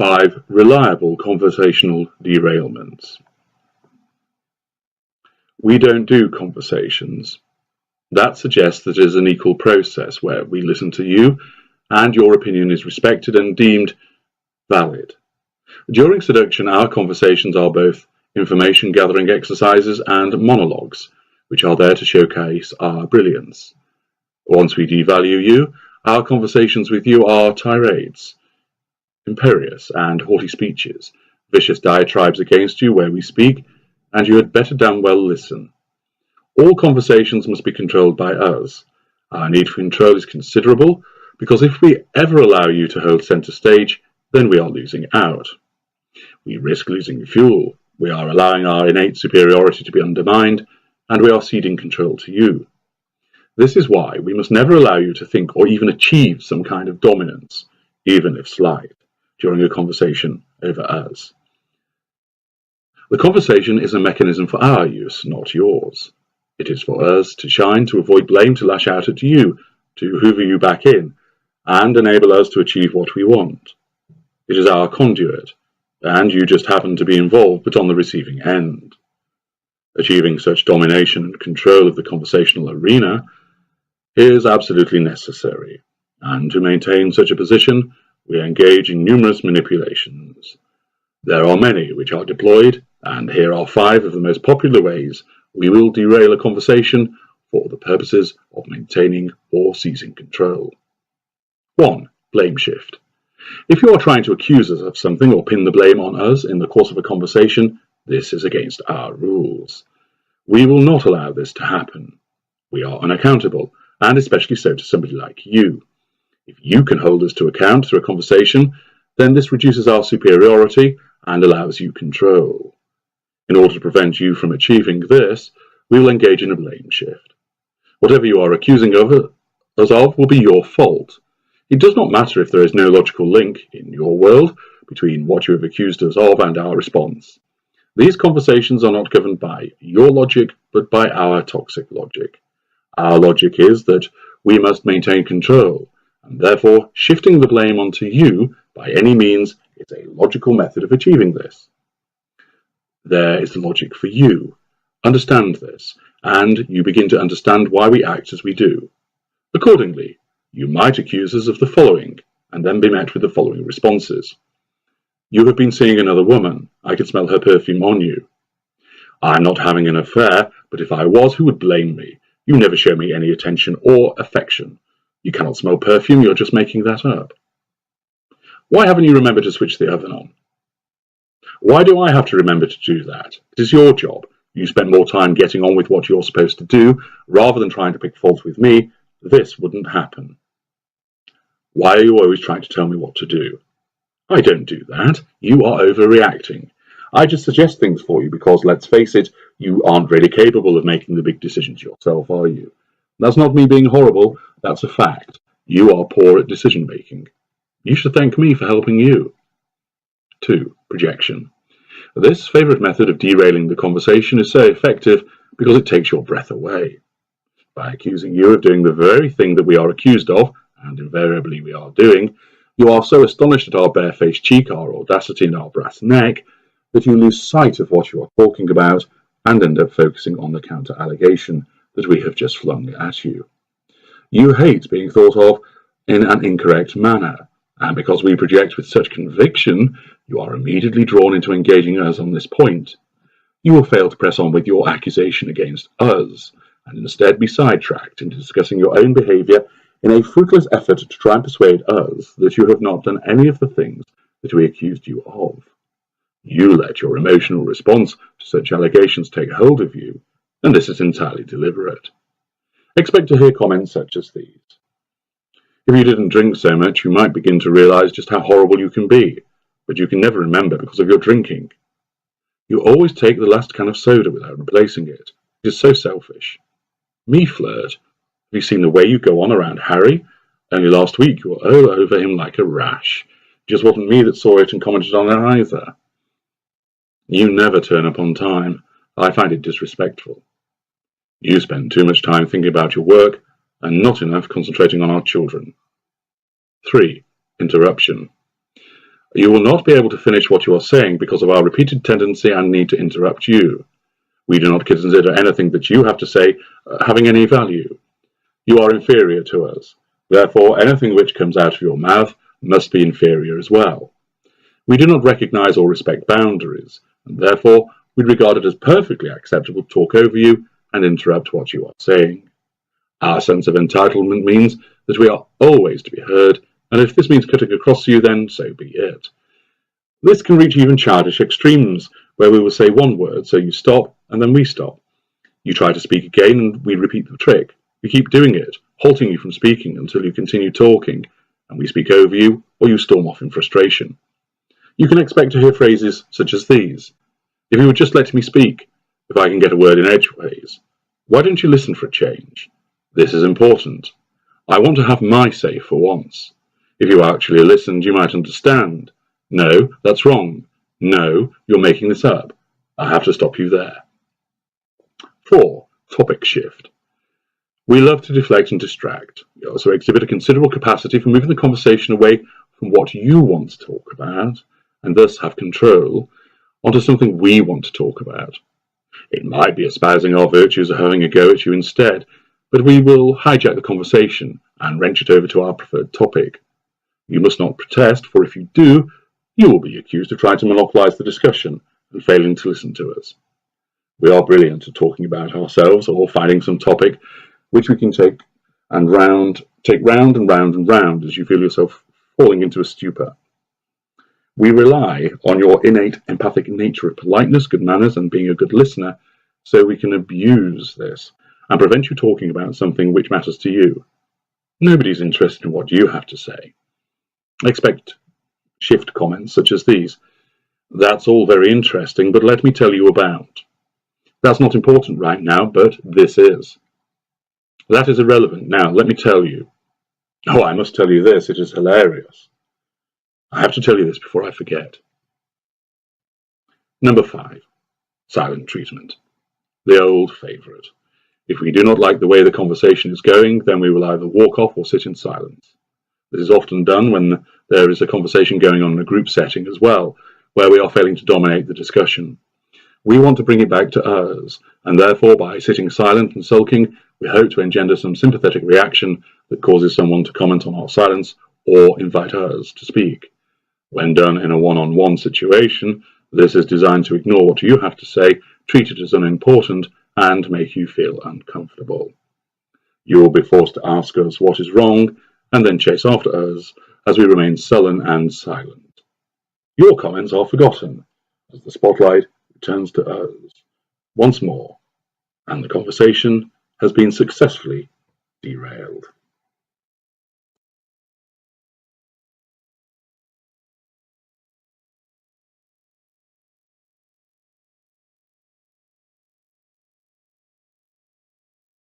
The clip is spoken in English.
5 reliable conversational derailments. We don't do conversations. That suggests that it is an equal process where we listen to you and your opinion is respected and deemed valid. During seduction, our conversations are both information gathering exercises and monologues, which are there to showcase our brilliance. Once we devalue you, our conversations with you are tirades, imperious and haughty speeches, vicious diatribes against you where we speak, and you had better damn well listen. All conversations must be controlled by us. Our need for control is considerable, because if we ever allow you to hold centre stage, then we are losing out. We risk losing fuel, we are allowing our innate superiority to be undermined, and we are ceding control to you. This is why we must never allow you to think or even achieve some kind of dominance, even if slight, during a conversation over us. The conversation is a mechanism for our use, not yours. It is for us to shine, to avoid blame, to lash out at you, to hoover you back in, and enable us to achieve what we want. It is our conduit, and you just happen to be involved but on the receiving end. Achieving such domination and control of the conversational arena is absolutely necessary, and to maintain such a position, we engage in numerous manipulations. There are many which are deployed, and here are 5 of the most popular ways we will derail a conversation for the purposes of maintaining or seizing control. 1. Blame shift. If you are trying to accuse us of something or pin the blame on us in the course of a conversation, this is against our rules. We will not allow this to happen. We are unaccountable, and especially so to somebody like you. If you can hold us to account through a conversation, then this reduces our superiority and allows you control. In order to prevent you from achieving this, we will engage in a blame shift. Whatever you are accusing us of will be your fault. It does not matter if there is no logical link in your world between what you have accused us of and our response. These conversations are not governed by your logic, but by our toxic logic. Our logic is that we must maintain control, and therefore shifting the blame onto you by any means is a logical method of achieving this. There is the logic for you. Understand this, and you begin to understand why we act as we do. Accordingly, you might accuse us of the following, and then be met with the following responses. You have been seeing another woman. I can smell her perfume on you. I'm not having an affair, but if I was, who would blame me? You never show me any attention or affection. You cannot smell perfume, you're just making that up. Why haven't you remembered to switch the oven on? Why do I have to remember to do that? It is your job. You spend more time getting on with what you're supposed to do, rather than trying to pick fault with me. This wouldn't happen. Why are you always trying to tell me what to do? I don't do that. You are overreacting. I just suggest things for you because, let's face it, you aren't really capable of making the big decisions yourself, are you? That's not me being horrible, that's a fact. You are poor at decision making. You should thank me for helping you. 2. Projection. This favourite method of derailing the conversation is so effective because it takes your breath away. By accusing you of doing the very thing that we are accused of, and invariably we are doing, you are so astonished at our barefaced cheek, our audacity and our brass neck, that you lose sight of what you are talking about and end up focusing on the counter-allegation that we have just flung at you. You hate being thought of in an incorrect manner, and because we project with such conviction, you are immediately drawn into engaging us on this point. You will fail to press on with your accusation against us, and instead be sidetracked into discussing your own behaviour in a fruitless effort to try and persuade us that you have not done any of the things that we accused you of. You let your emotional response to such allegations take hold of you, and this is entirely deliberate. Expect to hear comments such as these. If you didn't drink so much, you might begin to realise just how horrible you can be, but you can never remember because of your drinking. You always take the last can of soda without replacing it. It is so selfish. Me flirt. Have you seen the way you go on around Harry? Only last week you were all over him like a rash. It just wasn't me that saw it and commented on it either. You never turn up on time. I find it disrespectful. You spend too much time thinking about your work and not enough concentrating on our children. 3. Interruption. You will not be able to finish what you are saying because of our repeated tendency and need to interrupt you. We do not consider anything that you have to say having any value. You are inferior to us. Therefore, anything which comes out of your mouth must be inferior as well. We do not recognize or respect boundaries, and therefore we regard it as perfectly acceptable to talk over you and interrupt what you are saying. Our sense of entitlement means that we are always to be heard, and if this means cutting across you, then so be it. This can reach even childish extremes, where we will say one word, so you stop, and then we stop. You try to speak again, and we repeat the trick. We keep doing it, halting you from speaking until you continue talking, and we speak over you, or you storm off in frustration. You can expect to hear phrases such as these. If you would just let me speak, if I can get a word in edgeways. Why don't you listen for a change? This is important. I want to have my say for once. If you actually listened, you might understand. No, that's wrong. No, you're making this up. I have to stop you there. 4. Topic shift. We love to deflect and distract. We also exhibit a considerable capacity for moving the conversation away from what you want to talk about, and thus have control, onto something we want to talk about. It might be espousing our virtues or having a go at you instead, but we will hijack the conversation and wrench it over to our preferred topic. You must not protest, for if you do, you will be accused of trying to monopolize the discussion and failing to listen to us. We are brilliant at talking about ourselves or finding some topic which we can take round and round and round as you feel yourself falling into a stupor. We rely on your innate empathic nature of politeness, good manners, and being a good listener, so we can abuse this and prevent you talking about something which matters to you. Nobody's interested in what you have to say. Expect shift comments such as these. That's all very interesting, but let me tell you about. That's not important right now, but this is. That is irrelevant. Now, let me tell you. Oh, I must tell you this. It is hilarious. I have to tell you this before I forget. Number 5. Silent treatment. The old favourite. If we do not like the way the conversation is going, then we will either walk off or sit in silence. This is often done when there is a conversation going on in a group setting as well, where we are failing to dominate the discussion. We want to bring it back to us, and therefore by sitting silent and sulking, we hope to engender some sympathetic reaction that causes someone to comment on our silence or invite us to speak. When done in a one-on-one situation, this is designed to ignore what you have to say, treat it as unimportant, and make you feel uncomfortable. You will be forced to ask us what is wrong, and then chase after us as we remain sullen and silent. Your comments are forgotten as the spotlight returns to us once more, and the conversation has been successfully derailed.